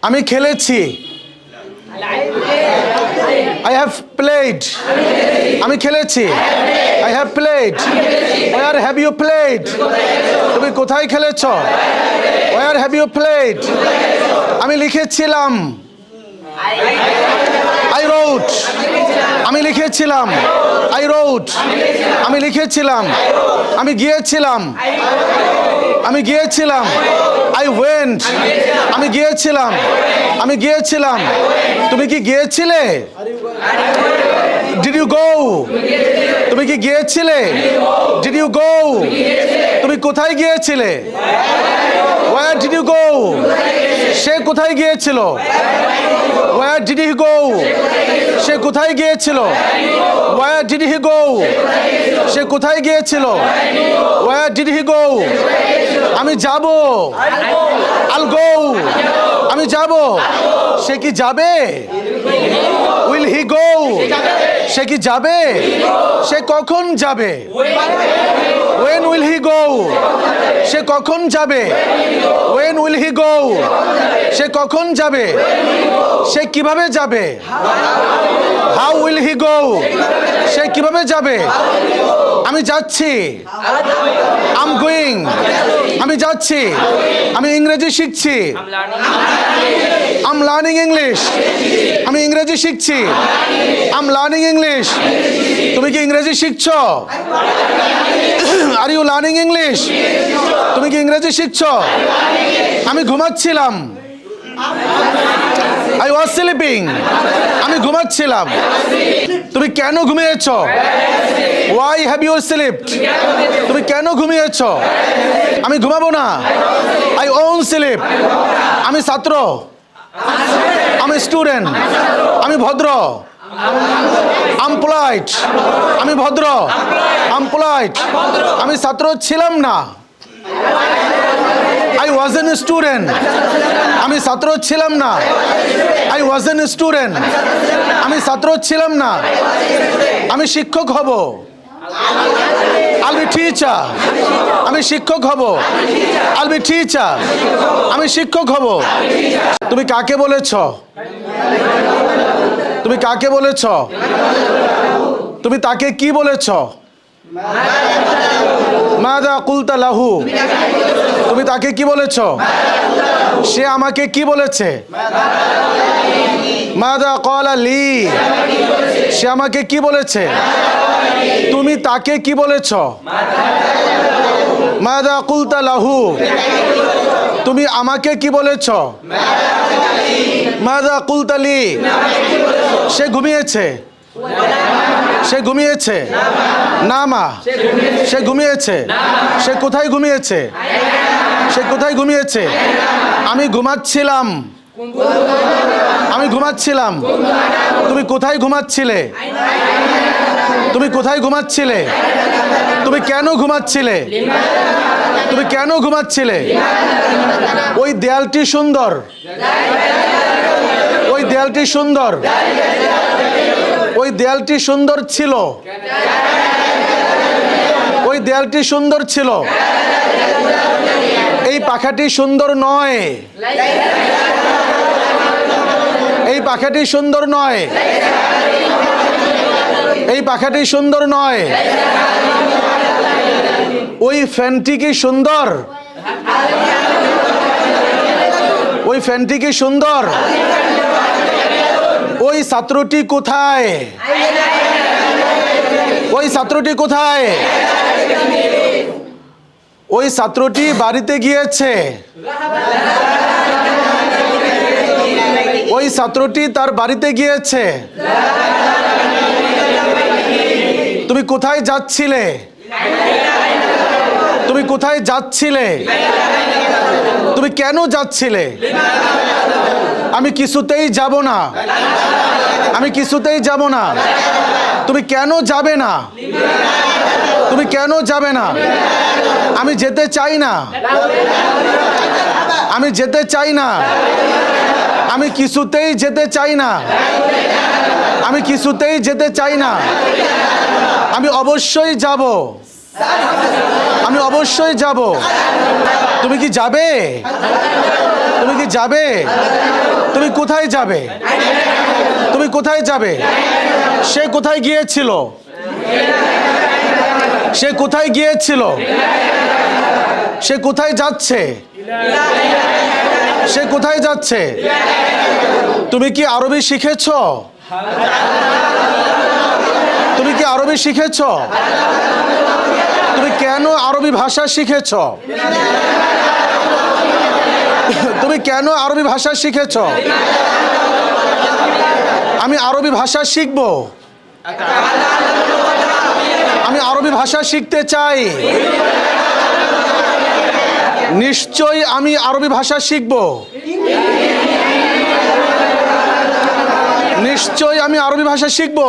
আমি খেলেছি। I have played. আমি খেলেছি। I have played. Where have you played? তুমি কোথায় খেলেছ? Where have you played? আমি লিখেছিলাম। I wrote. আমি লিখেছিলাম। I wrote. আমি লিখেছিলাম। আমি গিয়েছিলাম। আমি গিয়েছিলাম। I went. আমি গিয়েছিলাম। আমি গিয়েছিলাম। তুমি কি গিয়েছিলে? Did you go? তুমি কি গিয়েছিলে? Did you go? তুমি কোথায় গিয়েছিলে? Where did you go? সে কোথায় গিয়েছিল? Where did he go? সে কোথায় গিয়েছিল? Where did he go? সে কোথায় গিয়েছিল? Where did he go? আমি যাব। I'll go. আমি যাব। সে কি যাবে? Will he go? সে কি যাবে? সে কখন যাবে? When will he go? সে কখন যাবে? When will he go? সে কখন যাবে? সে কিভাবে যাবে? How will he go? সে কিভাবে যাবে? আমি যাচ্ছি। I'm going. আমি যাচ্ছি। আমি ইংরেজি শিখছি। I'm learning English. আমি ইংরেজি শিখছি। I'm learning English. তুমি কি ইংরেজি শিখছো? Are you learning English? তুমি কি ইংরেজি শিখছো? আমি ঘুমাচ্ছিলাম। I was sleeping. আমি ঘুমাচ্ছিলাম। তুমি কেন ঘুমিয়েছো? Why have you slept? তুমি কেন ঘুমিয়েছো? আমি ঘুমাবো না। I won't sleep. আমি ছাত্র। আমি স্টুডেন্ট। আমি ভদ্র। I'm polite. আমি ভদ্র। I'm polite. আমি ছাত্র ছিলাম না। I wasn't a student. আমি ছাত্র ছিলাম না। I wasn't a student. আমি ছাত্র ছিলাম না। আমি শিক্ষক হব। I'll be teacher. আমি শিক্ষক হব। I'll be teacher. আমি শিক্ষক হব। তুমি কাকে বলেছ? তুমি কাকে বলেছ? তুমি তাকে কি বলেছ? মাযা কুলতা লাহু। তুমি তাকে কি বলেছ? সে আমাকে কি বলেছে? মাযা ক্বালা লি। সে আমাকে কি বলেছে? তুমি তাকে কি বলেছ? মাযা কুলতা লাহু। তুমি আমাকে কি বলেছ? মাযা কুলতা লি। সে ঘুমিয়েছে। সে ঘুমিয়েছে। নামা। সে ঘুমিয়েছে। সে কোথায় ঘুমিয়েছে? সে কোথায় ঘুমিয়েছে? আমি ঘুমাচ্ছিলাম। আমি ঘুমাচ্ছিলাম। তুমি কোথায় ঘুমাচ্ছিলে? তুমি কোথায় ঘুমাচ্ছিলে? তুমি কেন ঘুমাচ্ছিলে? তুমি কেন ঘুমাচ্ছিলে? ওই দেয়ালটি সুন্দর। ওই দেয়ালটি সুন্দর। ওই দেয়ালটি সুন্দর ছিল। ওই দেয়ালটি সুন্দর ছিল। এই পাখাটি সুন্দর নয়। এই পাখাটি সুন্দর নয়। এই পাখাটি সুন্দর নয়। ওই ফ্যানটি কি সুন্দর? ওই ফ্যানটি কি সুন্দর? ওই ছাত্রটি কোথায়? ওই ছাত্রটি কোথায়? ওই ছাত্রটি বাড়িতে গিয়েছে। ওই ছাত্রটি তার বাড়িতে গিয়েছে। তুমি কোথায় যাচ্ছিলে? তুমি কোথায় যাচ্ছিলে? তুমি কেন যাচ্ছিলে? আমি কিছুতেই যাব না। আমি কিছুতেই যাব না। তুমি কেন যাবে না? তুমি কেন যাবে না? আমি যেতে চাই না। আমি যেতে চাই না। আমি কিছুতেই যেতে চাই না। আমি কিছুতেই যেতে চাই না। আমি অবশ্যই যাব। আমি অবশ্যই যাব। তুমি কি যাবে? তুমি কি যাবে? তুমি কোথায় যাবে? তুমি কোথায় যাবে? সে কোথায় গিয়েছিল? সে কোথায় গিয়েছিল? সে কোথায় যাচ্ছে? সে কোথায় যাচ্ছে? তুমি কি আরবি শিখেছ? তুমি কি আরবি শিখেছ? তুমি কেন আরবি ভাষা শিখেছ? তুমি কেন আরবি ভাষা শিখেছ? আমি আরবি ভাষা শিখব। আমি আরবি ভাষা শিখতে চাই। নিশ্চয়ই আমি আরবি ভাষা শিখব। নিশ্চয়ই আমি আরবি ভাষা শিখব।